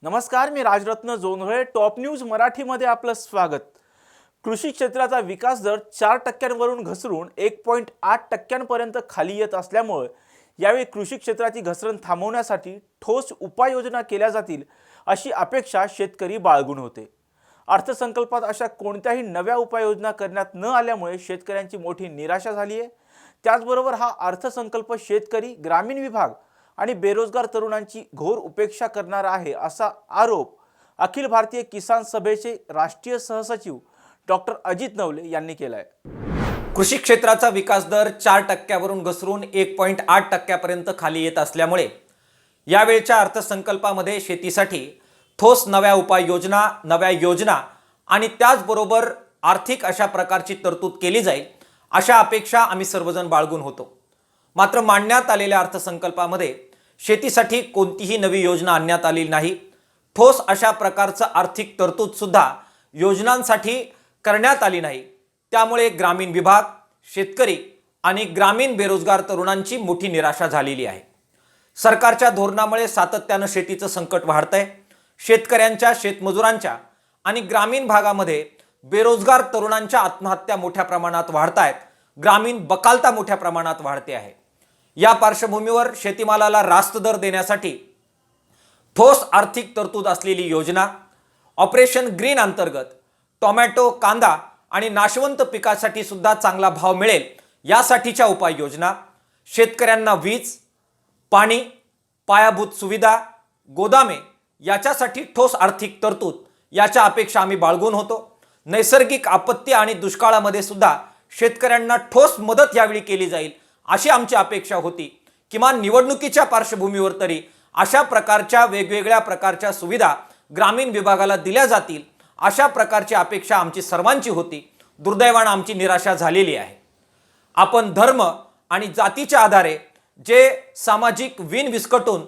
नमस्कार, मी Rajratna Jondhale. Top news मराठीमध्ये आपलं स्वागत. कृषी क्षेत्राचा विकास दर 4% घसरून 1.8% खाली येत असल्यामुळे यावेळी कृषी क्षेत्राची घसरण थांबवण्यासाठी ठोस उपाययोजना केल्या जातील अशी अपेक्षा शेतकरी बाळगून होते. अर्थसंकल्पात अशा कोणत्याही नव्या उपाययोजना करण्यात न आल्यामुळे शेतकऱ्यांची मोठी निराशा झाली आहे. त्याचबरोबर हा अर्थसंकल्प शेतकरी, ग्रामीण विभाग आणि बेरोजगार तरुणांची घोर उपेक्षा करणार आहे असा आरोप अखिल भारतीय किसान सभेचे राष्ट्रीय सहसचिव डॉक्टर अजित नवले यांनी केला आहे. कृषी क्षेत्राचा विकास दर 4%वरून घसरून 1.8% खाली येत असल्यामुळे यावेळच्या अर्थसंकल्पामध्ये शेतीसाठी ठोस नव्या उपाययोजना, नव्या योजना आणि त्याचबरोबर आर्थिक अशा प्रकारची तरतूद केली जाईल अशा अपेक्षा आम्ही सर्वजण बाळगून होतो. मात्र मांडण्यात आलेल्या अर्थसंकल्पामध्ये शेतीसाठी कोणतीही नवी योजना आणण्यात आली नाही. ठोस अशा प्रकारचं आर्थिक तरतूद सुद्धा योजनांसाठी करण्यात आली नाही. त्यामुळे ग्रामीण विभाग, शेतकरी आणि ग्रामीण बेरोजगार तरुणांची मोठी निराशा झालेली आहे. सरकारच्या धोरणामुळे सातत्यानं शेतीचं संकट वाढतंय. शेतकऱ्यांच्या, शेतमजुरांच्या आणि ग्रामीण भागामध्ये बेरोजगार तरुणांच्या आत्महत्या मोठ्या प्रमाणात वाढत आहेत. ग्रामीण बकालता मोठ्या प्रमाणात वाढते आहे. या पार्श्वभूमीवर शेतीमालाला रास्त दर देण्यासाठी ठोस आर्थिक तरतूद असलेली योजना, ऑपरेशन ग्रीन अंतर्गत टोमॅटो, कांदा आणि नाशवंत पिकासाठी सुद्धा चांगला भाव मिळेल यासाठीच्या उपाययोजना, शेतकऱ्यांना वीज, पाणी, पायाभूत सुविधा, गोदामे याच्यासाठी ठोस आर्थिक तरतूद याच्या अपेक्षा आम्ही बाळगून होतो. नैसर्गिक आपत्ती आणि दुष्काळामध्ये सुद्धा शेतकऱ्यांना ठोस मदत यावेळी केली जाईल अशी आमची अपेक्षा होती. किमान निवडणुकीच्या पार्श्वभूमीवर तरी अशा प्रकारच्या वेगवेगळ्या प्रकारच्या सुविधा ग्रामीण विभागाला दिल्या जातील अशा प्रकारची अपेक्षा आमची सर्वांची होती. दुर्दैवाने आमची निराशा झालेली आहे. आपण धर्म आणि जातीच्या आधारे जे सामाजिक विण विस्कटून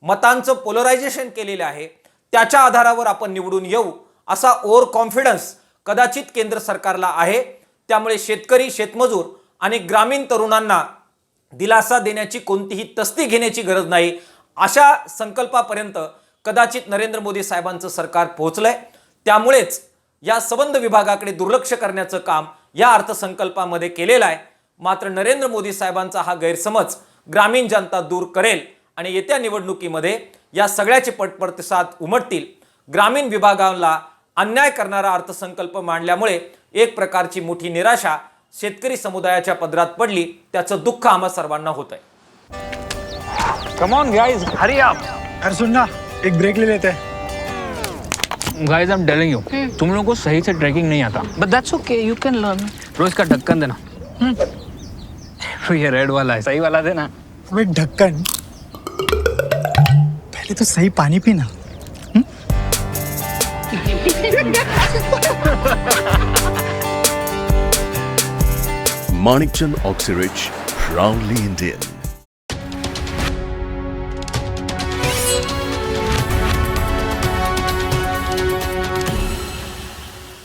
मतांचं पोलरायझेशन केलेलं आहे त्याच्या आधारावर आपण निवडून येऊ असा ओव्हर कॉन्फिडन्स कदाचित केंद्र सरकारला आहे. त्यामुळे शेतकरी, शेतमजूर आणि ग्रामीण तरुणांना दिलासा देण्याची कोणतीही तस्ती घेण्याची गरज नाही अशा संकल्पापर्यंत कदाचित नरेंद्र मोदी साहेबांचं सरकार पोहोचलंय. त्यामुळेच या संबंध विभागाकडे दुर्लक्ष करण्याचं काम या अर्थसंकल्पामध्ये केलेलं आहे. मात्र नरेंद्र मोदी साहेबांचा हा गैरसमज ग्रामीण जनता दूर करेल आणि येत्या निवडणुकीमध्ये या सगळ्याचे प्रतिसाद उमटतील. ग्रामीण विभागाला अन्याय करणारा अर्थसंकल्प मांडल्यामुळे एक प्रकारची मोठी निराशा शेतकरी समुदायाच्या पदरात पडली. त्याचं दुःख आम्हा सर्वांना होत आहे. Come on guys, hurry up. अरे सुन ना, एक ब्रेक ले लेते हैं. Guys, I'm telling you, तुम लोगों को सही से ट्रैकिंग नहीं आता. But that's okay, you can learn. रोज का ढक्कन देना. ये रेड वाला है, सही वाला देना. अबे ढक्कन, पहले तो सही पानी पीना. Manikchand Oxyrich, proudly Indian.